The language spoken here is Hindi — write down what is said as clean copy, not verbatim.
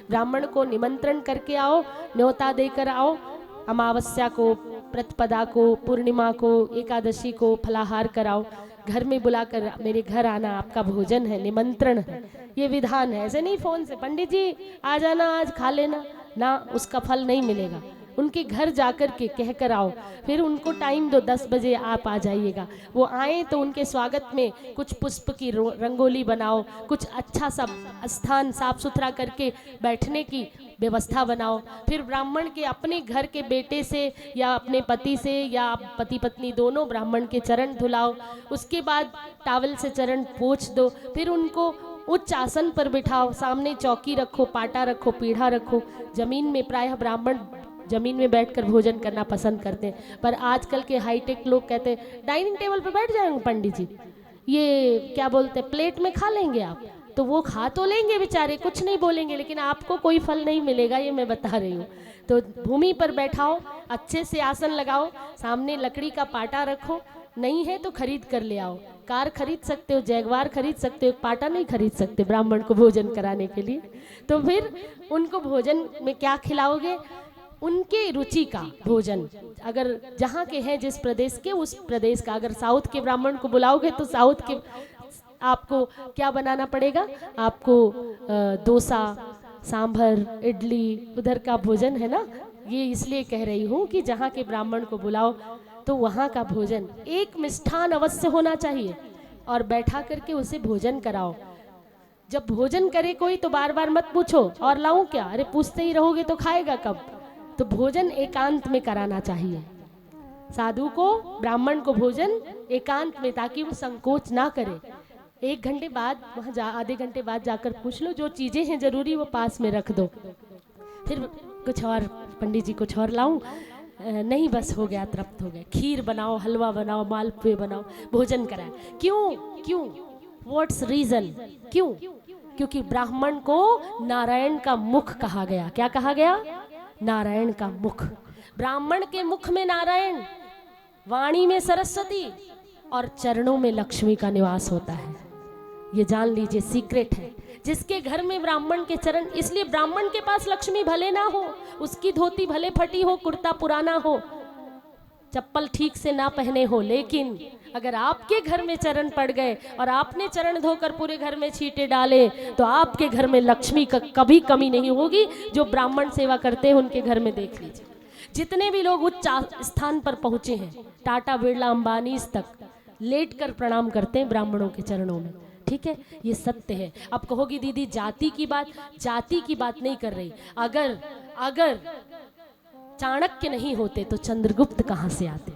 ब्राह्मण को निमंत्रण करके आओ, न्योता देकर आओ। अमावस्या को, प्रतिपदा को, पूर्णिमा को, एकादशी को फलाहार कराओ, घर में बुलाकर मेरे घर आना, आपका भोजन है, निमंत्रण है, ये विधान है। ऐसे नहीं फोन से पंडित जी आ जाना, आज खा लेना, ना, उसका फल नहीं मिलेगा। उनके घर जाकर के कह कर आओ, फिर उनको टाइम दो, 10 बजे आप आ जाइएगा। वो आए तो उनके स्वागत में कुछ पुष्प की रंगोली बनाओ, कुछ अच्छा सा स्थान साफ सुथरा करके बैठने की व्यवस्था बनाओ। फिर ब्राह्मण के अपने घर के बेटे से या अपने पति से या पति पत्नी दोनों ब्राह्मण के चरण धुलाओ, उसके बाद टावल से चरण पोंछ दो, फिर उनको उच्च आसन पर बिठाओ, सामने चौकी रखो, पाटा रखो, पीढ़ा रखो। जमीन में प्रायः ब्राह्मण जमीन में बैठकर भोजन करना पसंद करते हैं, पर आजकल के हाईटेक लोग कहते हैं डाइनिंग टेबल पर बैठ जाएंगे पंडित जी, ये क्या बोलते हैं प्लेट में खा लेंगे आप। तो वो खा तो लेंगे बेचारे, कुछ नहीं बोलेंगे, लेकिन आपको कोई फल नहीं मिलेगा, ये मैं बता रही हूँ। तो भूमि पर बैठाओ, अच्छे से आसन लगाओ, सामने लकड़ी का पाटा रखो, नहीं है तो खरीद कर ले आओ। कार खरीद सकते हो, जैगवार खरीद सकते हो, पाटा नहीं खरीद सकते ब्राह्मण को भोजन कराने के लिए। तो फिर उनको भोजन में क्या खिलाओगे? उनके रुचि का भोजन, अगर जहाँ के हैं जिस प्रदेश के, उस प्रदेश का। अगर साउथ के ब्राह्मण को बुलाओगे तो साउथ के आपको क्या बनाना पड़ेगा? आपको डोसा, सांभर, इडली, उधर का भोजन है ना। ये इसलिए कह रही हूँ कि जहाँ के ब्राह्मण को बुलाओ तो वहाँ का भोजन, एक मिष्ठान अवश्य होना चाहिए और बैठा करके उसे भोजन कराओ। जब भोजन करे कोई तो बार बार मत पूछो और लाऊं क्या, अरे पूछते ही रहोगे तो खाएगा कब? तो भोजन एकांत में कराना चाहिए साधु को, ब्राह्मण को भोजन एकांत में, ताकि वो संकोच ना करे। 1 घंटे बाद वहाँ आधे घंटे बाद जाकर पूछ लो, जो चीजें हैं जरूरी वो पास में रख दो। फिर कुछ और, पंडित जी कुछ और लाऊं? नहीं, बस हो गया, तृप्त हो गए। खीर बनाओ, हलवा बनाओ, मालपुए बनाओ, भोजन कराए। क्यों क्यों? What's reason? क्यों? क्योंकि ब्राह्मण को नारायण का मुख कहा गया। क्या कहा गया? नारायण का मुख। ब्राह्मण के मुख में नारायण, वाणी में सरस्वती और चरणों में लक्ष्मी का निवास होता है। ये जान लीजिए, सीक्रेट है। जिसके घर में ब्राह्मण के चरण, इसलिए ब्राह्मण के पास लक्ष्मी भले ना हो, उसकी धोती भले फटी हो, कुर्ता पुराना हो, चप्पल ठीक से ना पहने हो, लेकिन अगर आपके घर में चरण पड़ गए और आपने चरण धोकर पूरे घर में छींटे डाले तो आपके घर में लक्ष्मी का कभी कमी नहीं होगी। जो ब्राह्मण सेवा करते हैं उनके घर में देख लीजिए, जितने भी लोग उच्च स्थान पर पहुंचे हैं, टाटा, बिरला, अंबानी तक लेट कर प्रणाम करते हैं ब्राह्मणों के चरणों में। ठीक है, ये सत्य है। अब कहोगी दीदी जाति की बात, जाति की बात नहीं कर रही। अगर चाणक्य नहीं होते तो चंद्रगुप्त कहाँ से आते?